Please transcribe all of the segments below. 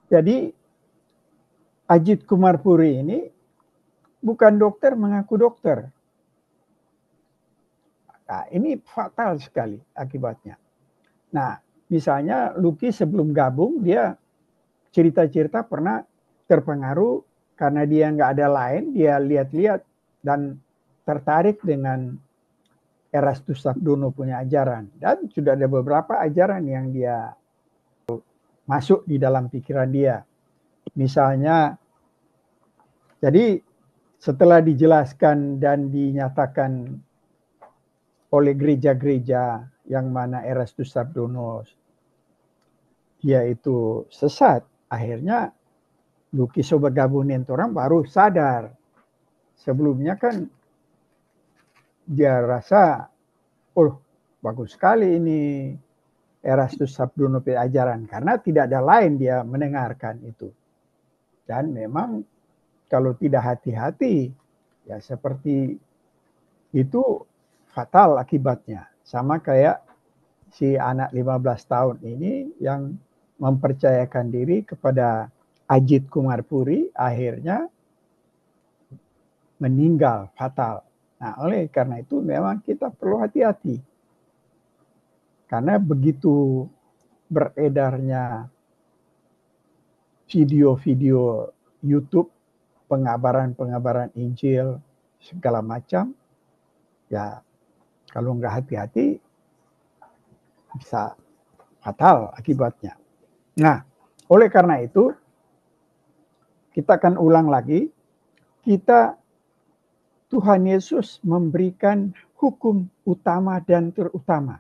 Jadi Ajit Kumarpuri ini bukan dokter mengaku dokter. Nah, ini fatal sekali akibatnya. Nah, misalnya Lucky sebelum gabung, dia cerita-cerita pernah terpengaruh karena dia nggak ada lain, dia lihat-lihat dan tertarik dengan Erastus Sabdono punya ajaran. Dan sudah ada beberapa ajaran yang dia masuk di dalam pikiran dia. Misalnya, jadi setelah dijelaskan dan dinyatakan oleh gereja-gereja yang mana Erastus Sabdono dia itu sesat, akhirnya Lucky Sobat Gabunin orang baru sadar. Sebelumnya kan dia rasa, oh bagus sekali ini Erastus Sabdono ajaran, karena tidak ada lain dia mendengarkan itu. Dan memang kalau tidak hati-hati, ya seperti itu fatal akibatnya. Sama kayak si anak 15 tahun ini yang mempercayakan diri kepada Ajit Kumarpuri, akhirnya meninggal fatal. Nah, oleh karena itu memang kita perlu hati-hati. Karena begitu beredarnya video-video YouTube, pengabaran-pengabaran Injil, segala macam, ya kalau nggak hati-hati bisa fatal akibatnya. Nah, oleh karena itu kita akan ulang lagi, Tuhan Yesus memberikan hukum utama dan terutama.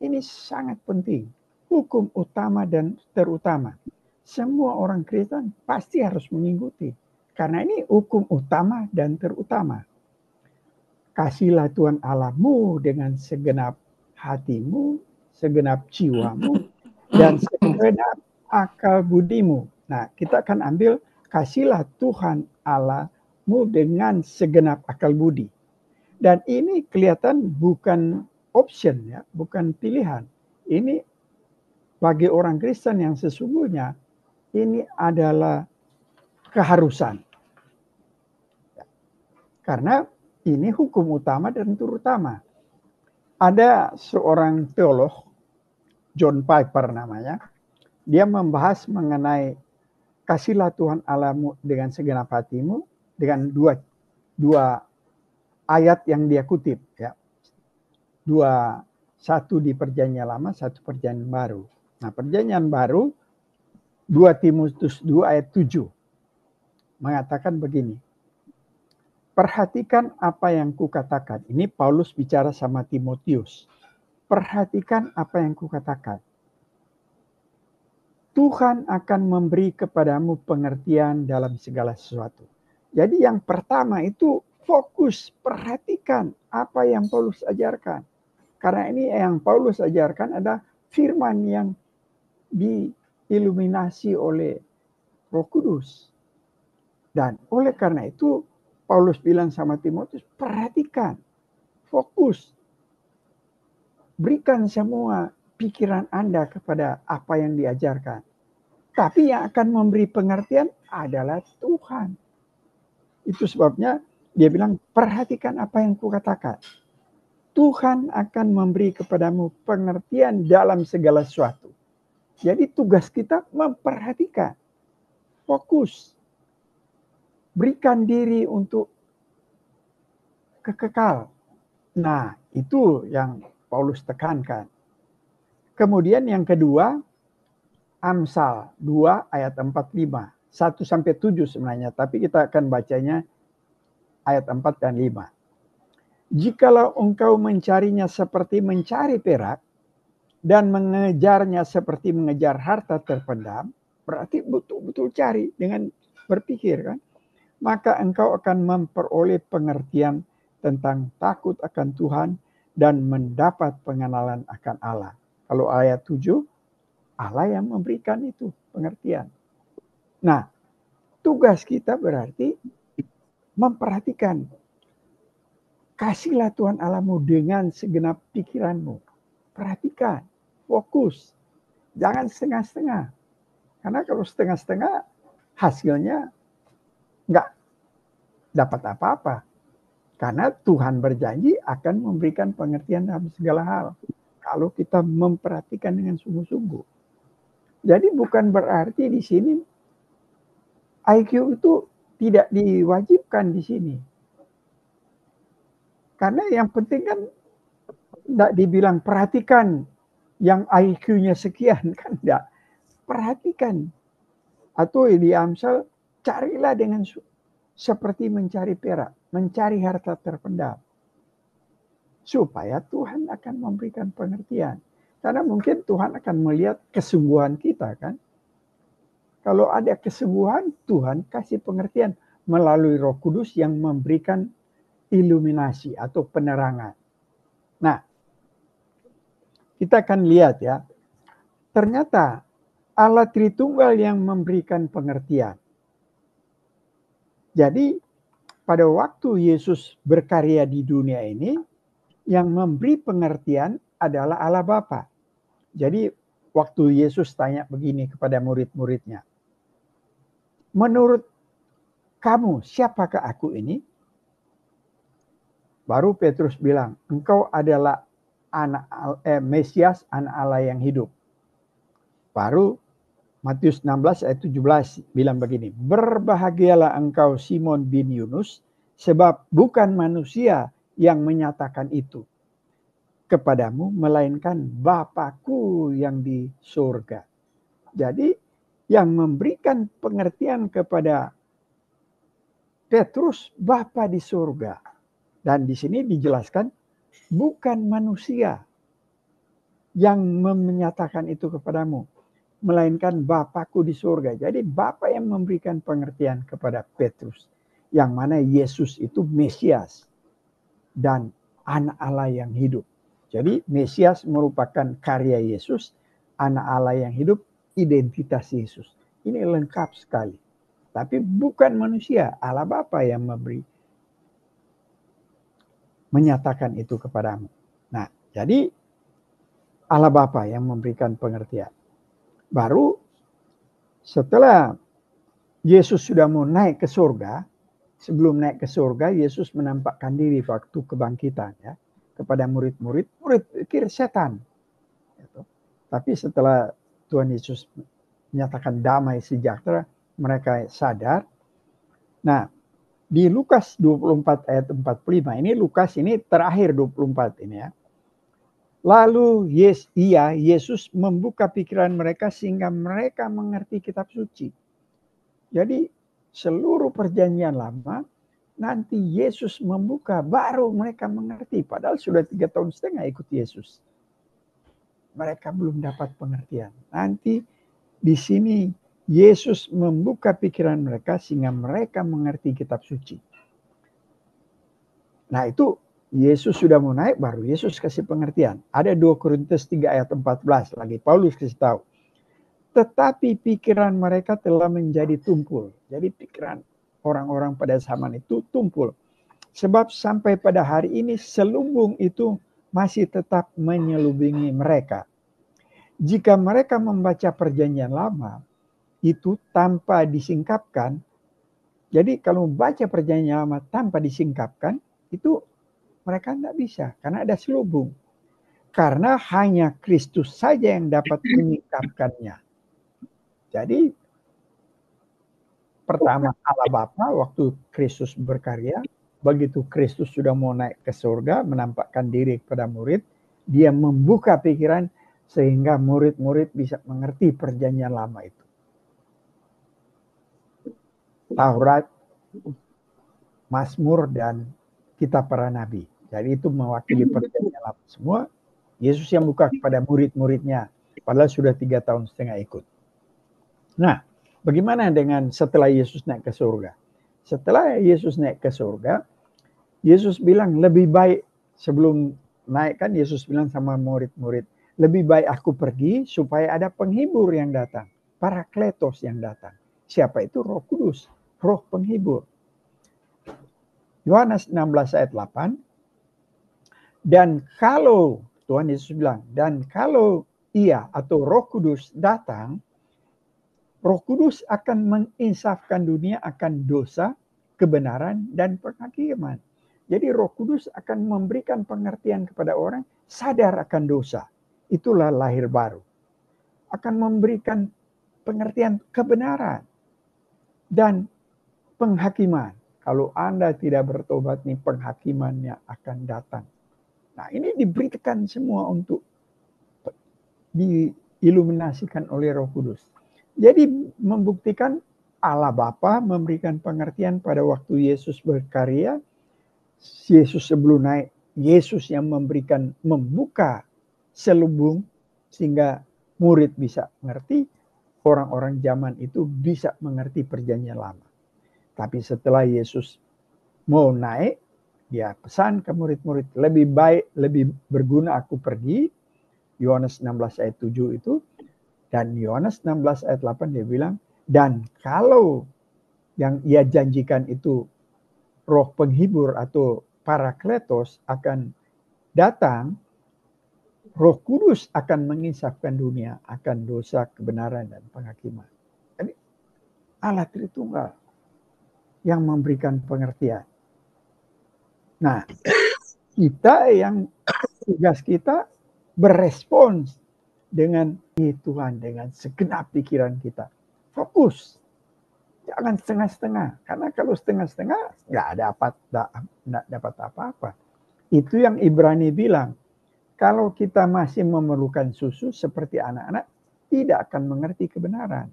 Ini sangat penting. Hukum utama dan terutama. Semua orang Kristen pasti harus mengikuti. Karena ini hukum utama dan terutama. Kasihlah Tuhan Allahmu dengan segenap hatimu, segenap jiwamu, dan segenap akal budimu. Nah, kita akan ambil kasihlah Tuhan Allahmu dengan segenap akal budi. Dan ini kelihatan bukan option ya, bukan pilihan. Ini bagi orang Kristen yang sesungguhnya ini adalah keharusan. Karena ini hukum utama dan terutama. Ada seorang teolog, John Piper namanya, dia membahas mengenai kasihlah Tuhan Allahmu dengan segenap hatimu dengan dua ayat yang dia kutip ya. Satu di perjanjian lama, satu perjanjian baru. Nah, perjanjian baru 2 Timotius 2 ayat 7 mengatakan begini. Perhatikan apa yang kukatakan. Ini Paulus bicara sama Timotius. Perhatikan apa yang kukatakan. Tuhan akan memberi kepadamu pengertian dalam segala sesuatu. Jadi yang pertama itu fokus, perhatikan apa yang Paulus ajarkan. Karena ini yang Paulus ajarkan ada firman yang diiluminasi oleh Roh Kudus. Dan oleh karena itu Paulus bilang sama Timotius, perhatikan, fokus, berikan semua pikiran Anda kepada apa yang diajarkan. Tapi yang akan memberi pengertian adalah Tuhan. Itu sebabnya dia bilang, perhatikan apa yang kukatakan. Tuhan akan memberi kepadamu pengertian dalam segala sesuatu. Jadi tugas kita memperhatikan, fokus, berikan diri untuk kekal. Nah, itu yang Paulus tekankan. Kemudian yang kedua, Amsal 2 ayat 45. 1 sampai 7 sebenarnya, tapi kita akan bacanya ayat 4 dan 5. Jikalau engkau mencarinya seperti mencari perak dan mengejarnya seperti mengejar harta terpendam, berarti betul-betul cari dengan berpikir kan, maka engkau akan memperoleh pengertian tentang takut akan Tuhan dan mendapat pengenalan akan Allah. Kalau ayat 7, Allah yang memberikan itu pengertian. Nah, tugas kita berarti memperhatikan. Kasihlah Tuhan Allahmu dengan segenap pikiranmu. Perhatikan, fokus. Jangan setengah-setengah. Karena kalau setengah-setengah hasilnya nggak dapat apa-apa. Karena Tuhan berjanji akan memberikan pengertian dalam segala hal. Kalau kita memperhatikan dengan sungguh-sungguh. Jadi bukan berarti di sini IQ itu tidak diwajibkan di sini. Karena yang penting kan tidak dibilang perhatikan yang IQ-nya sekian, kan tidak. Perhatikan. Atau di Amsal, carilah dengan seperti mencari perak, mencari harta terpendam. Supaya Tuhan akan memberikan pengertian. Karena mungkin Tuhan akan melihat kesungguhan kita kan. Kalau ada kesungguhan, Tuhan kasih pengertian melalui Roh Kudus yang memberikan iluminasi atau penerangan. Nah, kita akan lihat ya. Ternyata Allah Tritunggal yang memberikan pengertian. Jadi pada waktu Yesus berkarya di dunia ini, yang memberi pengertian adalah Allah Bapa. Jadi waktu Yesus tanya begini kepada murid-muridnya, menurut kamu siapakah aku ini? Baru Petrus bilang, engkau adalah Mesias, anak Allah yang hidup. Baru Matius 16 ayat 17 bilang begini, berbahagialah engkau Simon bin Yunus, sebab bukan manusia yang menyatakan itu kepadamu, melainkan Bapakku yang di surga. Jadi yang memberikan pengertian kepada Petrus, Bapa di surga. Dan di sini dijelaskan, bukan manusia yang menyatakan itu kepadamu, melainkan Bapakku di surga. Jadi Bapa yang memberikan pengertian kepada Petrus, yang mana Yesus itu Mesias dan anak Allah yang hidup. Jadi Mesias merupakan karya Yesus, anak Allah yang hidup, identitas Yesus. Ini lengkap sekali. Tapi bukan manusia, Allah Bapa yang menyatakan itu kepadamu. Nah, jadi Allah Bapa yang memberikan pengertian. Baru setelah Yesus sudah mau naik ke surga, sebelum naik ke surga, Yesus menampakkan diri waktu kebangkitan ya, kepada murid-murid. Murid pikir setan. Tapi setelah Tuhan Yesus menyatakan damai sejahtera, mereka sadar. Nah, di Lukas 24 ayat 45, ini Lukas ini terakhir 24 ini ya. Lalu Yesus membuka pikiran mereka sehingga mereka mengerti kitab suci. Jadi seluruh perjanjian lama, nanti Yesus membuka, baru mereka mengerti. Padahal sudah 3,5 tahun ikut Yesus. Mereka belum dapat pengertian. Nanti di sini Yesus membuka pikiran mereka sehingga mereka mengerti kitab suci. Nah itu Yesus sudah mau naik, baru Yesus kasih pengertian. Ada 2 Korintus 3 ayat 14 lagi. Paulus kasih tahu. Tetapi pikiran mereka telah menjadi tumpul. Jadi pikiran orang-orang pada zaman itu tumpul. Sebab sampai pada hari ini selubung itu masih tetap menyelubungi mereka. Jika mereka membaca perjanjian lama, itu tanpa disingkapkan. Jadi kalau baca perjanjian lama tanpa disingkapkan, itu mereka tidak bisa. Karena ada selubung. Karena hanya Kristus saja yang dapat menyingkapkannya. Jadi pertama Allah Bapa waktu Kristus berkarya, begitu Kristus sudah mau naik ke surga, menampakkan diri kepada murid, dia membuka pikiran sehingga murid-murid bisa mengerti perjanjian lama itu. Taurat, Mazmur, dan kitab para nabi. Jadi itu mewakili perjanjian lama semua. Yesus yang buka kepada murid-muridnya, padahal sudah 3,5 tahun ikut. Nah, bagaimana dengan setelah Yesus naik ke surga? Setelah Yesus naik ke surga, Yesus bilang lebih baik sebelum naik kan Yesus bilang sama murid-murid, lebih baik aku pergi supaya ada penghibur yang datang, Parakletos yang datang. Siapa itu? Roh Kudus, Roh penghibur. Yohanes 16 ayat 8. Dan kalau Tuhan Yesus bilang, dan kalau ia atau Roh Kudus datang, Roh Kudus akan menginsafkan dunia akan dosa, kebenaran, dan penghakiman. Jadi Roh Kudus akan memberikan pengertian kepada orang sadar akan dosa. Itulah lahir baru. Akan memberikan pengertian kebenaran dan penghakiman. Kalau Anda tidak bertobat, nih penghakimannya akan datang. Nah, ini diberitakan semua untuk diiluminasikan oleh Roh Kudus. Jadi membuktikan Allah Bapa memberikan pengertian pada waktu Yesus berkarya. Yesus sebelum naik, Yesus yang membuka selubung sehingga murid bisa mengerti, orang-orang zaman itu bisa mengerti perjanjian lama. Tapi setelah Yesus mau naik, dia pesan ke murid-murid, lebih baik, lebih berguna aku pergi. Yohanes 16 ayat 7 itu. Dan Yohanes 16 ayat 8 dia bilang, dan kalau yang ia janjikan itu roh penghibur atau Parakletos akan datang, Roh Kudus akan menginsafkan dunia akan dosa, kebenaran, dan penghakiman. Jadi Allah Tritunggal yang memberikan pengertian. Nah, kita yang tugas kita berespons dengan Tuhan, dengan segenap pikiran kita. Fokus. Jangan setengah-setengah. Karena kalau setengah-setengah, nggak dapat apa-apa. Itu yang Ibrani bilang. Kalau kita masih memerlukan susu seperti anak-anak, tidak akan mengerti kebenaran.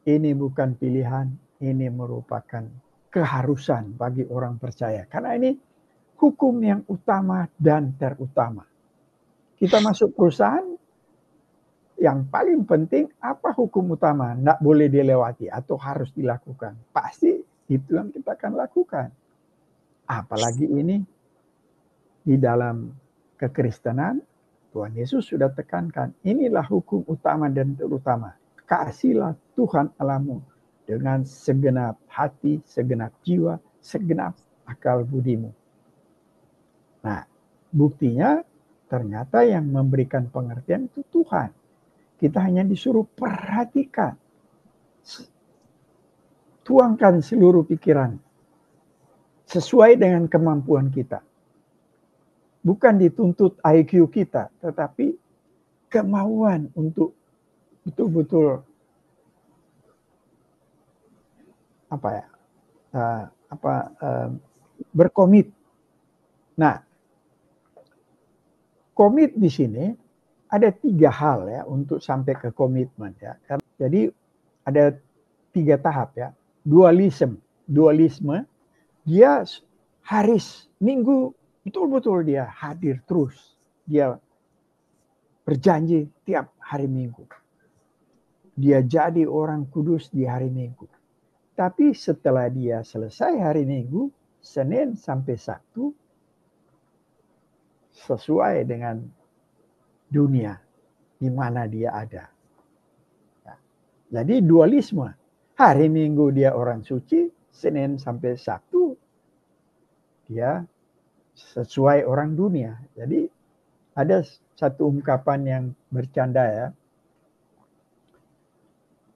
Ini bukan pilihan, ini merupakan keharusan bagi orang percaya. Karena ini hukum yang utama dan terutama. Kita masuk perusahaan, yang paling penting apa hukum utama? Nggak boleh dilewati atau harus dilakukan. Pasti itu yang kita akan lakukan. Apalagi ini di dalam kekristenan, Tuhan Yesus sudah tekankan. Inilah hukum utama dan terutama. Kasihlah Tuhan Allahmu dengan segenap hati, segenap jiwa, segenap akal budimu. Nah, buktinya ternyata yang memberikan pengertian itu Tuhan. Kita hanya disuruh perhatikan. Tuangkan seluruh pikiran. Sesuai dengan kemampuan kita. Bukan dituntut IQ kita. Tetapi kemauan untuk betul-betul berkomit. Nah, komit di sini ada 3 hal ya untuk sampai ke komitmen ya. Jadi ada 3 tahap ya. Dualisme dia hari Minggu betul-betul dia hadir terus. Dia berjanji tiap hari Minggu. Dia jadi orang kudus di hari Minggu. Tapi setelah dia selesai hari Minggu, Senin sampai Sabtu, sesuai dengan dunia di mana dia ada. Ya. Jadi dualisme. Hari Minggu dia orang suci, Senin sampai Sabtu dia sesuai orang dunia. Jadi ada satu ungkapan yang bercanda ya.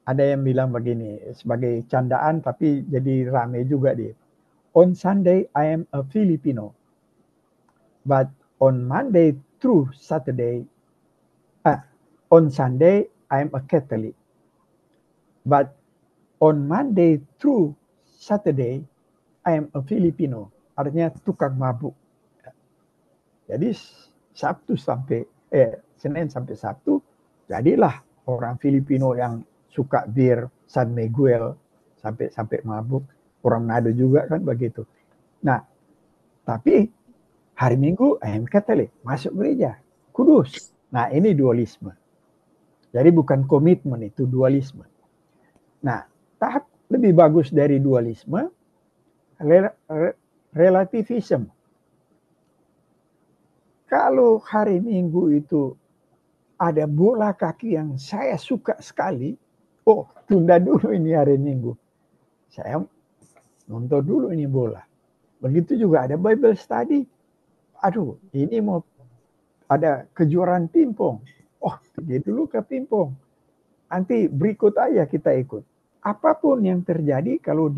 Ada yang bilang begini, sebagai candaan tapi jadi rame juga dia. On Sunday I am a Filipino, but on Monday through Saturday, on Sunday I am a Catholic, but on Monday through Saturday I am a Filipino. Artinya tukang mabuk. Jadi Senin sampai Sabtu, jadilah orang Filipino yang suka bir San Miguel sampai mabuk. Orang Manado juga kan begitu. Nah, tapi hari Minggu I am Catholic, masuk gereja, kudus. Nah, ini dualisme. Jadi bukan komitmen, itu dualisme. Nah, tahap lebih bagus dari dualisme, relativisme. Kalau hari Minggu itu ada bola kaki yang saya suka sekali, tunda dulu ini hari Minggu. Saya nonton dulu ini bola. Begitu juga ada Bible study. Aduh, ini mau ada kejuaraan pingpong. Pergi dulu ke pingpong. nanti berikut aja kita ikut. Apapun yang terjadi kalau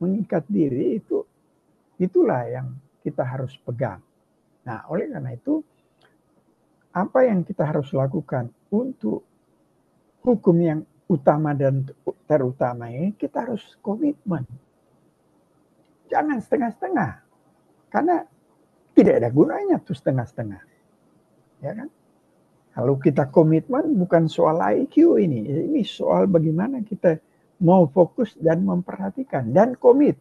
mengikat diri itulah yang kita harus pegang. Nah, oleh karena itu apa yang kita harus lakukan untuk hukum yang utama dan terutama ini, kita harus komitmen. Jangan setengah-setengah. Karena tidak ada gunanya tuh setengah-setengah. Ya kan? Kalau kita komitmen bukan soal IQ ini soal bagaimana kita mau fokus dan memperhatikan dan komit.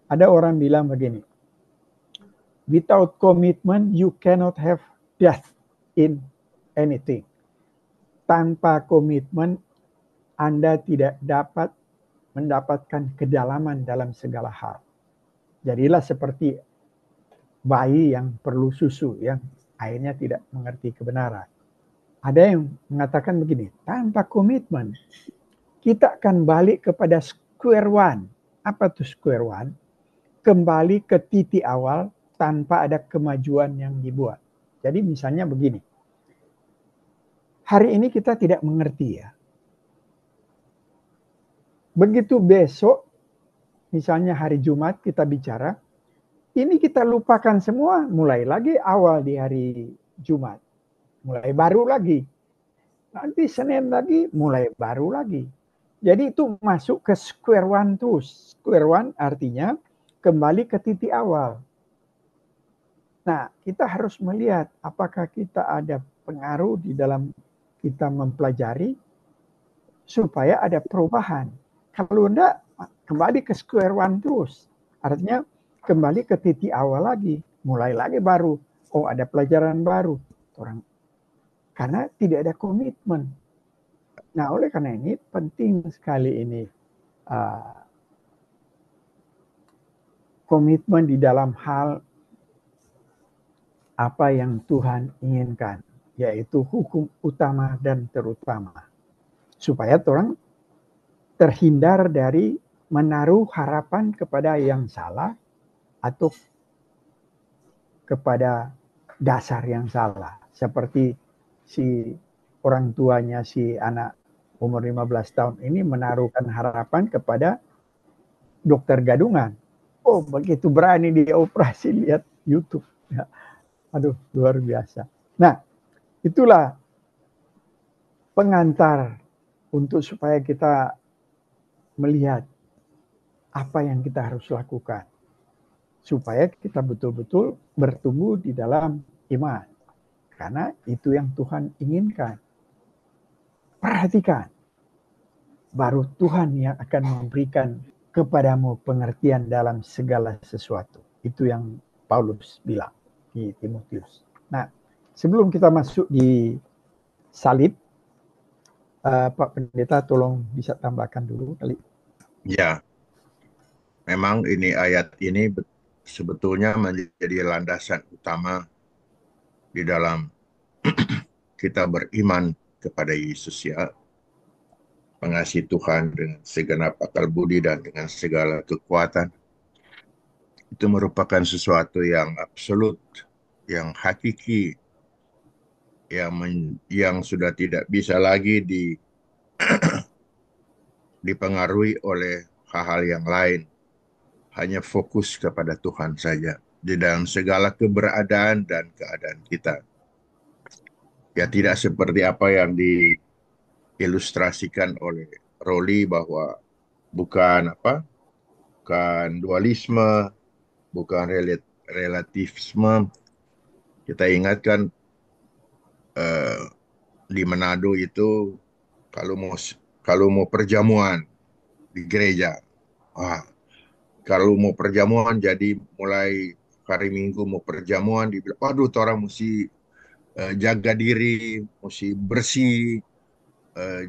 Ada orang bilang begini, without commitment you cannot have depth in anything. Tanpa komitmen Anda tidak dapat mendapatkan kedalaman dalam segala hal. Jadilah seperti bayi yang perlu susu, yang akhirnya tidak mengerti kebenaran. Ada yang mengatakan begini, tanpa komitmen kita akan balik kepada square one. Apa itu square one? Kembali ke titik awal tanpa ada kemajuan yang dibuat. Jadi misalnya begini, hari ini kita tidak mengerti ya. Begitu besok, misalnya hari Jumat kita bicara, ini kita lupakan semua, mulai lagi awal di hari Jumat. Mulai baru lagi. Nanti Senin lagi, mulai baru lagi. Jadi itu masuk ke square one terus. Square one artinya kembali ke titik awal. Nah, kita harus melihat apakah kita ada pengaruh di dalam kita mempelajari supaya ada perubahan. Kalau enggak, kembali ke square one terus. Artinya kembali ke titik awal lagi. Mulai lagi baru. Oh, ada pelajaran baru. Karena tidak ada komitmen. Nah, oleh karena ini penting sekali ini komitmen di dalam hal apa yang Tuhan inginkan, yaitu hukum utama dan terutama. Supaya orang terhindar dari menaruh harapan kepada yang salah atau kepada dasar yang salah. Seperti si orang tuanya si anak umur 15 tahun ini menaruhkan harapan kepada dokter gadungan. Oh, begitu berani dia operasi, lihat YouTube. Ya. Aduh, luar biasa. Nah, itulah pengantar untuk supaya kita melihat apa yang kita harus lakukan. Supaya kita betul-betul bertumbuh di dalam iman. Karena itu yang Tuhan inginkan. Perhatikan. Baru Tuhan yang akan memberikan kepadamu pengertian dalam segala sesuatu. Itu yang Paulus bilang di Timotius. Nah, sebelum kita masuk di salib, Pak Pendeta tolong bisa tambahkan dulu kali. Ya, memang ini ayat ini sebetulnya menjadi landasan utama di dalam kita beriman kepada Yesus ya. Mengasihi Tuhan dengan segenap akal budi dan dengan segala kekuatan. Itu merupakan sesuatu yang absolut, yang hakiki, yang sudah tidak bisa lagi dipengaruhi oleh hal-hal yang lain. Hanya fokus kepada Tuhan saja di dalam segala keberadaan dan keadaan kita. Ya tidak seperti apa yang diilustrasikan oleh Roli bahwa bukan dualisme, bukan relativisme. Kita ingatkan di Manado itu kalau mau perjamuan di gereja, kalau mau perjamuan jadi mulai hari Minggu mau perjamuan dibilang, waduh orang mesti jaga diri, mesti bersih,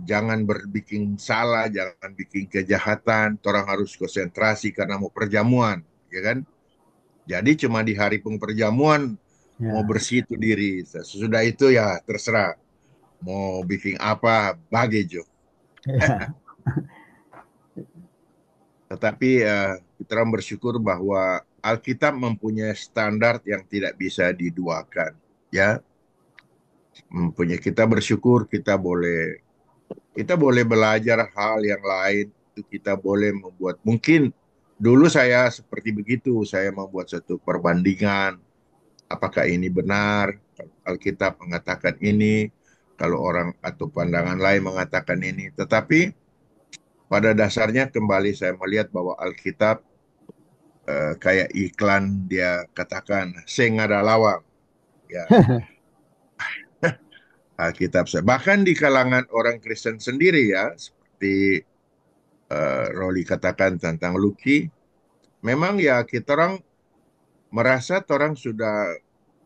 jangan berbikin salah, jangan bikin kejahatan, orang harus konsentrasi karena mau perjamuan, ya kan? Jadi cuma di hari perjamuan mau bersih itu diri. Sesudah itu ya terserah. Mau bikin apa, bagejo. Ya. Tetapi kita bersyukur bahwa Alkitab mempunyai standar yang tidak bisa diduakan. Ya, kita bersyukur kita boleh Kita boleh belajar hal yang lain, itu kita boleh membuat. Mungkin dulu saya seperti begitu, saya membuat satu perbandingan, apakah ini benar, kalau Alkitab mengatakan ini, kalau orang atau pandangan lain mengatakan ini. Tetapi pada dasarnya kembali saya melihat bahwa Alkitab kayak iklan dia katakan, sing ada lawang. Ya, Alkitab saya. Bahkan di kalangan orang Kristen sendiri ya, seperti Roli katakan tentang Luki, memang ya kita orang merasa orang sudah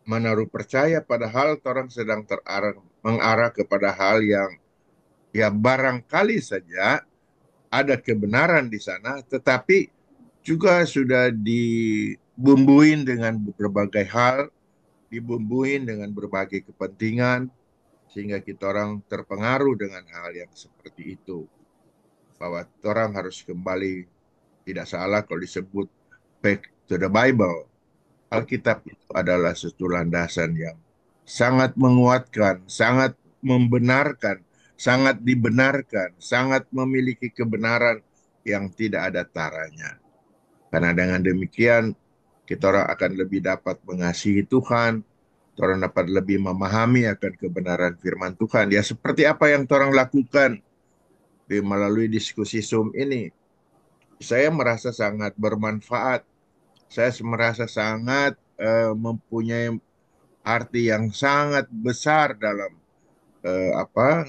menaruh percaya padahal orang sedang mengarah kepada hal yang ya barangkali saja ada kebenaran di sana, tetapi juga sudah dibumbuin dengan berbagai hal, dibumbuin dengan berbagai kepentingan, sehingga kita orang terpengaruh dengan hal yang seperti itu. Bahwa orang harus kembali, tidak salah kalau disebut back to the Bible. Alkitab itu adalah satu landasan yang sangat menguatkan, sangat membenarkan, sangat dibenarkan, sangat memiliki kebenaran yang tidak ada taranya. Karena dengan demikian, kita orang akan lebih dapat mengasihi Tuhan, orang dapat lebih memahami akan kebenaran firman Tuhan. Ya seperti apa yang orang lakukan melalui diskusi Zoom ini. Saya merasa sangat bermanfaat. Saya merasa sangat mempunyai arti yang sangat besar dalam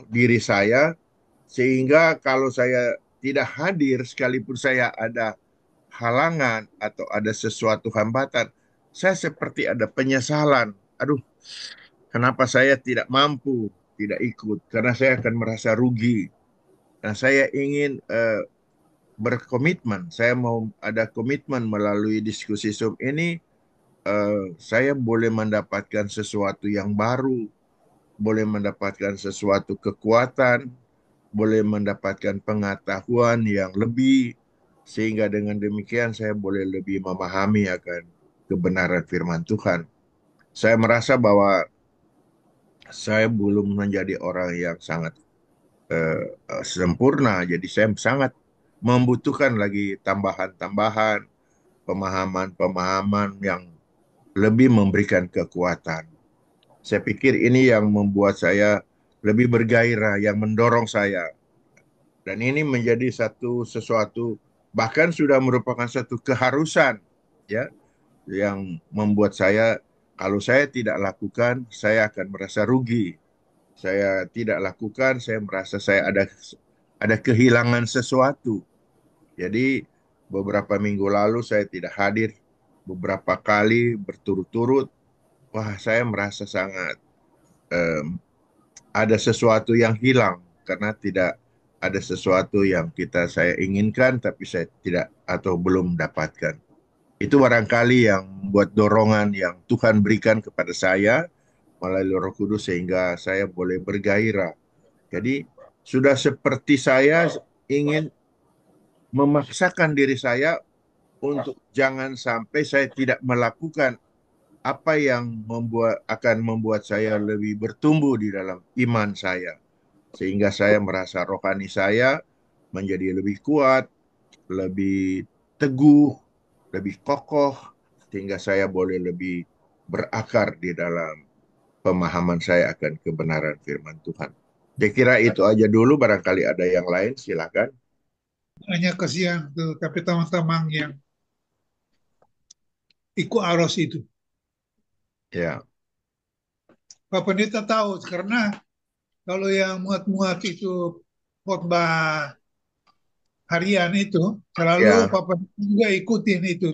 diri saya, sehingga kalau saya tidak hadir sekalipun saya ada halangan atau ada sesuatu hambatan, saya seperti ada penyesalan. Aduh, kenapa saya tidak mampu tidak ikut? Karena saya akan merasa rugi. Nah, saya ingin berkomitmen. Saya mau ada komitmen melalui diskusi Zoom ini. Saya boleh mendapatkan sesuatu yang baru, boleh mendapatkan sesuatu kekuatan, boleh mendapatkan pengetahuan yang lebih, sehingga dengan demikian saya boleh lebih memahami akan kebenaran firman Tuhan. Saya merasa bahwa saya belum menjadi orang yang sangat sempurna, jadi saya sangat membutuhkan lagi tambahan-tambahan pemahaman-pemahaman yang lebih memberikan kekuatan. Saya pikir ini yang membuat saya lebih bergairah, yang mendorong saya. Dan ini menjadi sesuatu bahkan sudah merupakan satu keharusan ya yang membuat saya kalau saya tidak lakukan saya akan merasa rugi. Saya tidak lakukan saya merasa saya ada kehilangan sesuatu. Jadi beberapa minggu lalu saya tidak hadir beberapa kali berturut-turut. Wah, saya merasa sangat em, ada sesuatu yang hilang karena tidak ada sesuatu yang saya inginkan tapi saya tidak atau belum dapatkan. Itu barangkali yang membuat dorongan yang Tuhan berikan kepada saya melalui Roh Kudus sehingga saya boleh bergairah. Jadi sudah seperti saya ingin memaksakan diri saya untuk jangan sampai saya tidak melakukan apa yang akan membuat saya lebih bertumbuh di dalam iman saya. Sehingga saya merasa rohani saya menjadi lebih kuat, lebih teguh, lebih kokoh, sehingga saya boleh lebih berakar di dalam pemahaman saya akan kebenaran firman Tuhan. Saya kira itu aja dulu, barangkali ada yang lain, silakan. Hanya kasihan tuh, tapi teman-teman yang ikut arus itu. Ya, Pak Pendeta tahu karena kalau yang muat-muat itu khotbah harian itu selalu ya, Pak Pendeta juga ikutin itu.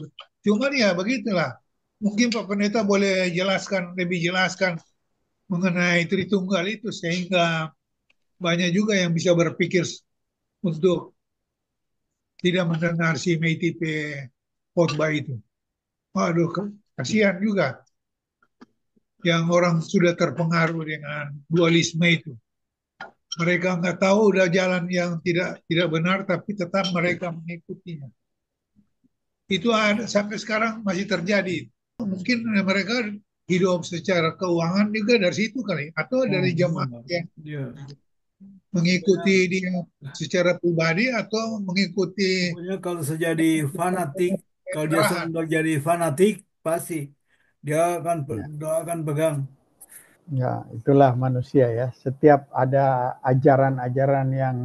Cuman ya begitulah. Mungkin Pak Pendeta boleh jelaskan lebih jelaskan mengenai Tritunggal itu sehingga banyak juga yang bisa berpikir untuk tidak mendengar si Meitipe khotbah itu. Waduh, kasihan juga yang orang sudah terpengaruh dengan dualisme itu. Mereka nggak tahu udah jalan yang tidak benar, tapi tetap mereka mengikutinya. Itu ada, sampai sekarang masih terjadi. Mungkin mereka hidup secara keuangan juga dari situ kali, atau dari jemaah yang mengikuti dia secara pribadi atau mengikuti Pokoknya kalau saya jadi fanatik, kalau dia arahan. sudah jadi fanatik, pasti Ya. dia akan pegang. Ya, itulah manusia ya. Setiap ada ajaran-ajaran yang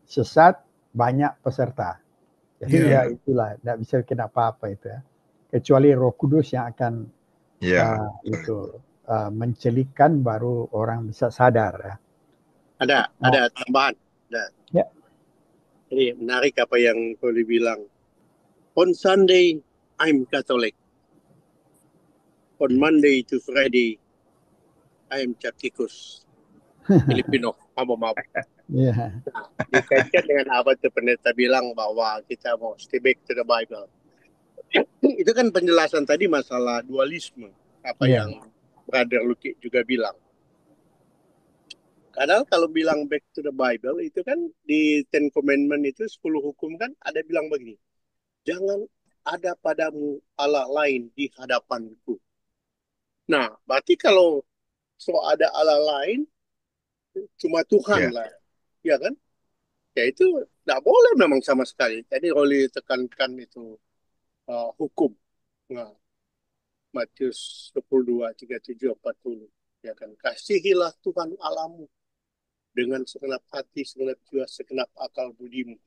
sesat, banyak peserta. Jadi Iya, ya Ya, itulah, tidak bisa bikin apa-apa itu ya. Kecuali Roh Kudus yang akan ya. mencelikkan baru orang bisa sadar ya. Ada Nah, tambahan. Ada. ya, Ini menarik apa yang Tony bilang. On Sunday, I'm Catholic. On Monday to Friday, I'm Catholic. Filipino, mabuk-mabuk. ya, Dikaitkan dengan apa itu pendeta bilang bahwa kita mau stay back to the Bible. Itu kan penjelasan tadi masalah dualisme. Apa ya, yang Brother Luki juga bilang. Karena kalau bilang back to the Bible itu kan di Ten Commandment itu 10 hukum kan ada bilang begini. Jangan ada padamu Allah lain di hadapanku. Nah, berarti kalau ada Allah lain cuma Tuhan Ya. lah. Ya kan? Ya itu tidak boleh memang sama sekali. Jadi Roli tekankan itu hukum. Nah, Matius 22, 37, 40. Ya kan? Kasihilah Tuhan Allahmu dengan segenap hati, segenap jiwa, segenap akal budimu.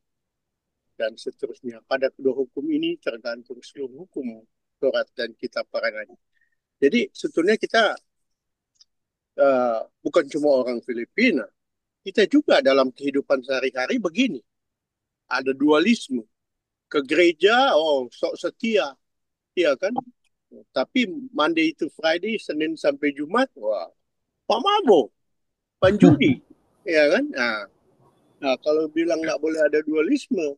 Dan seterusnya. Pada kedua hukum ini tergantung seluruh hukum Taurat dan kitab para nabi. Jadi sebetulnya kita bukan cuma orang Filipina, kita juga dalam kehidupan sehari-hari begini. Ada dualisme. Ke gereja, sok setia. Iya kan? Tapi Monday to Friday, Senin sampai Jumat, wah, pamabo, panjudi. Iya kan? Nah, kalau bilang nggak boleh ada dualisme,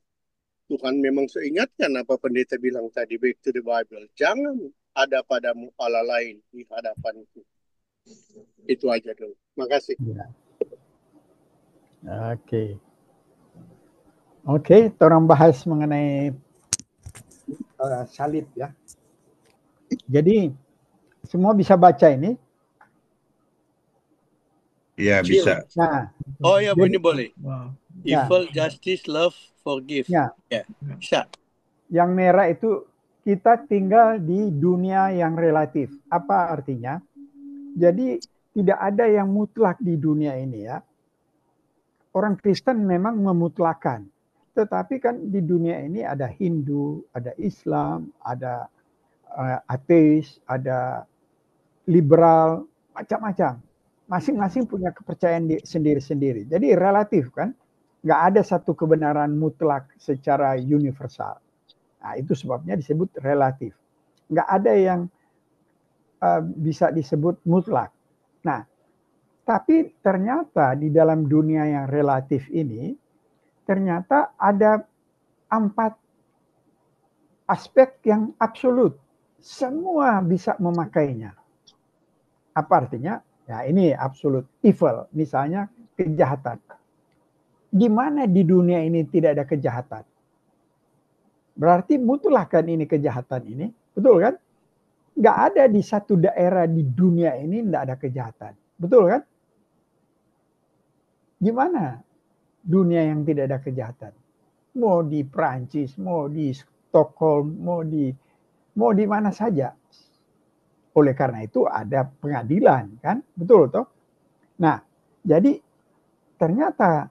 Tuhan memang seingatkan apa pendeta bilang tadi, back to the Bible. Jangan ada padamu Allah lain di hadapanku. Itu aja dulu. Makasih. ya. Oke, orang bahas mengenai salib ya. Jadi semua bisa baca ini. Ya, bisa. Nah, Oh ya, jadi, ini boleh. wow. Ya. Evil, justice, love, forgive. Ya. Ya, bisa. Yang merah itu kita tinggal di dunia yang relatif. Apa artinya? Jadi tidak ada yang mutlak di dunia ini ya. Orang Kristen memang memutlakan. Tetapi kan di dunia ini ada Hindu, ada Islam, ada ateis, ada liberal, macam-macam. Masing-masing punya kepercayaan sendiri-sendiri. Jadi relatif kan. Nggak ada satu kebenaran mutlak secara universal. Nah, itu sebabnya disebut relatif. Nggak ada yang bisa disebut mutlak. Nah, tapi ternyata di dalam dunia yang relatif ini, ternyata ada 4 aspek yang absolut. Semua bisa memakainya. Apa artinya? Ya ini absolut. Evil, misalnya kejahatan. Di mana di dunia ini tidak ada kejahatan? Berarti mutlak kan ini kejahatan ini. Betul kan? Nggak ada di satu daerah di dunia ini tidak ada kejahatan. Betul kan? Gimana dunia yang tidak ada kejahatan? Mau di Prancis, mau di Stockholm, mau di mana saja. Oleh karena itu ada pengadilan kan? Betul toh? Nah, jadi ternyata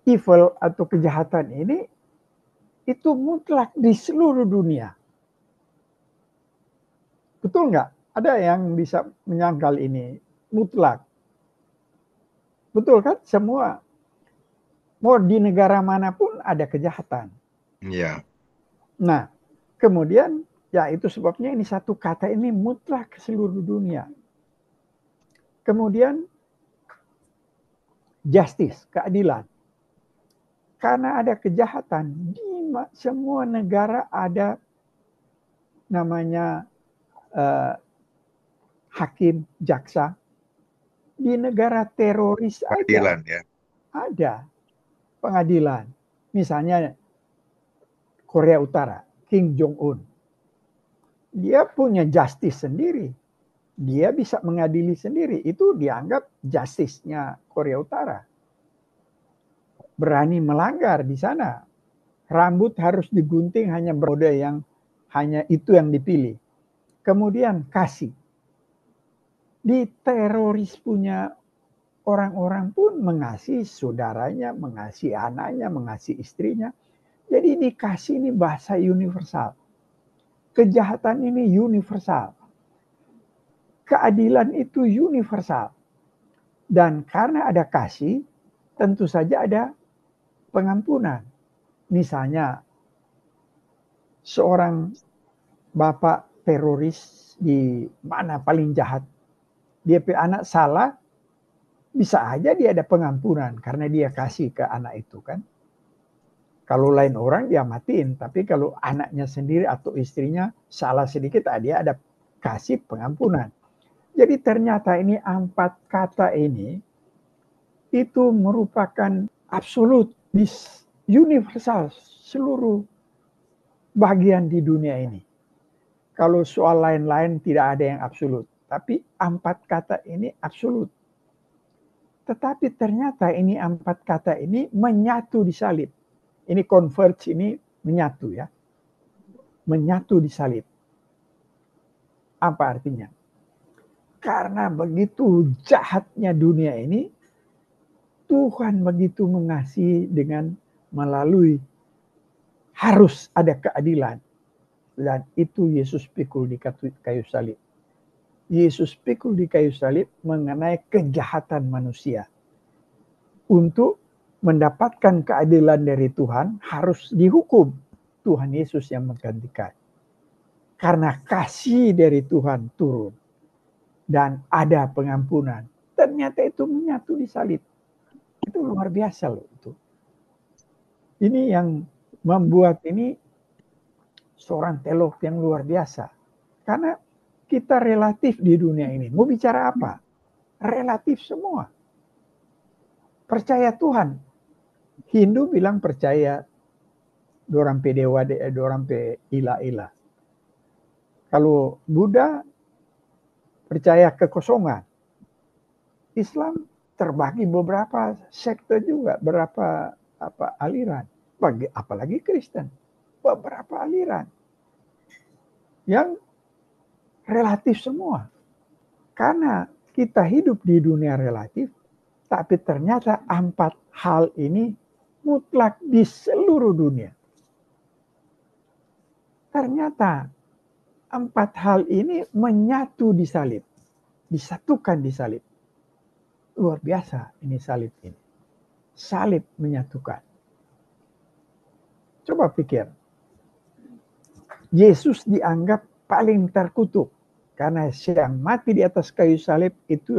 evil atau kejahatan ini itu mutlak di seluruh dunia. Betul nggak? Ada yang bisa menyangkal ini mutlak. Betul kan? Semua. Mau di negara manapun ada kejahatan. Ya. Nah, kemudian ya itu sebabnya ini satu kata ini mutlak ke seluruh dunia. Kemudian justice, keadilan. Karena ada kejahatan, di semua negara ada namanya hakim, jaksa. Di negara teroris Keadilan ya. ada pengadilan. Misalnya Korea Utara, Kim Jong-un. Dia punya justice sendiri. Dia bisa mengadili sendiri. Itu dianggap justice-nya Korea Utara. berani melanggar di sana. Rambut harus digunting hanya bermode yang hanya itu yang dipilih. Kemudian kasih. Di teroris punya orang-orang pun mengasihi saudaranya, mengasihi anaknya, mengasihi istrinya. Jadi dikasih ini bahasa universal. Kejahatan ini universal. Keadilan itu universal. Dan karena ada kasih, tentu saja ada pengampunan. Misalnya, seorang bapak teroris di mana paling jahat, dia punya anak salah, bisa aja dia ada pengampunan karena dia kasih ke anak itu kan. Kalau lain orang dia matiin, tapi kalau anaknya sendiri atau istrinya salah sedikit, dia ada kasih pengampunan. Jadi ternyata ini 4 kata ini itu merupakan absolut, universal seluruh bagian di dunia ini. Kalau soal lain-lain tidak ada yang absolut, tapi 4 kata ini absolut. Tetapi ternyata ini 4 kata ini menyatu di salib. Ini converge, ini menyatu ya. Menyatu di salib. Apa artinya? Karena begitu jahatnya dunia ini, Tuhan begitu mengasihi dengan melalui harus ada keadilan. Dan itu Yesus pikul di kayu salib. Yesus pikul di kayu salib mengenai kejahatan manusia. Untuk mendapatkan keadilan dari Tuhan harus dihukum. Tuhan Yesus yang menggantikan. Karena kasih dari Tuhan turun. Dan ada pengampunan. Ternyata itu menyatu di salib. Itu luar biasa loh itu. Ini yang membuat ini seorang teolog yang luar biasa. Karena kita relatif di dunia ini. Mau bicara apa? Relatif semua. Percaya Tuhan. Hindu bilang percaya dorampe dewa, dorampe ila-ila. Kalau Buddha percaya kekosongan. Islam terbagi beberapa sekte juga, beberapa aliran. Apalagi Kristen, beberapa aliran yang relatif semua. Karena kita hidup di dunia relatif, tapi ternyata 4 hal ini mutlak di seluruh dunia. Ternyata 4 hal ini menyatu di salib. Disatukan di salib. Luar biasa ini salib ini. Salib menyatukan. Coba pikir. Yesus dianggap paling terkutuk. Karena yang mati di atas kayu salib itu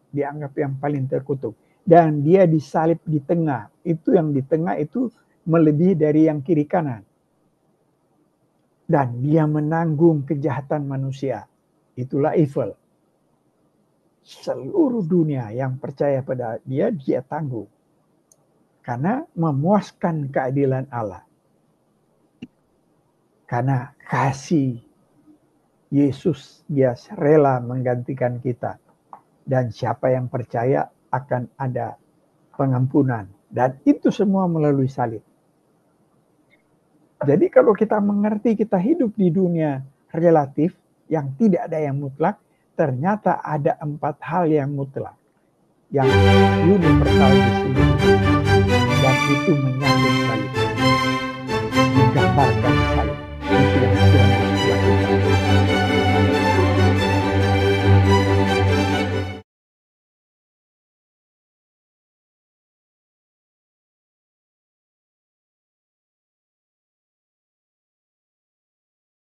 dianggap yang paling terkutuk. Dan dia disalib di tengah. Itu yang di tengah itu melebihi dari yang kiri kanan. Dan dia menanggung kejahatan manusia. Itulah evil. Seluruh dunia yang percaya pada dia, dia tanggung. Karena memuaskan keadilan Allah. Karena kasih Yesus, dia rela menggantikan kita. Dan siapa yang percaya akan ada pengampunan. Dan itu semua melalui salib. Jadi kalau kita mengerti kita hidup di dunia relatif, yang tidak ada yang mutlak, ternyata ada 4 hal yang mutlak. Yang universal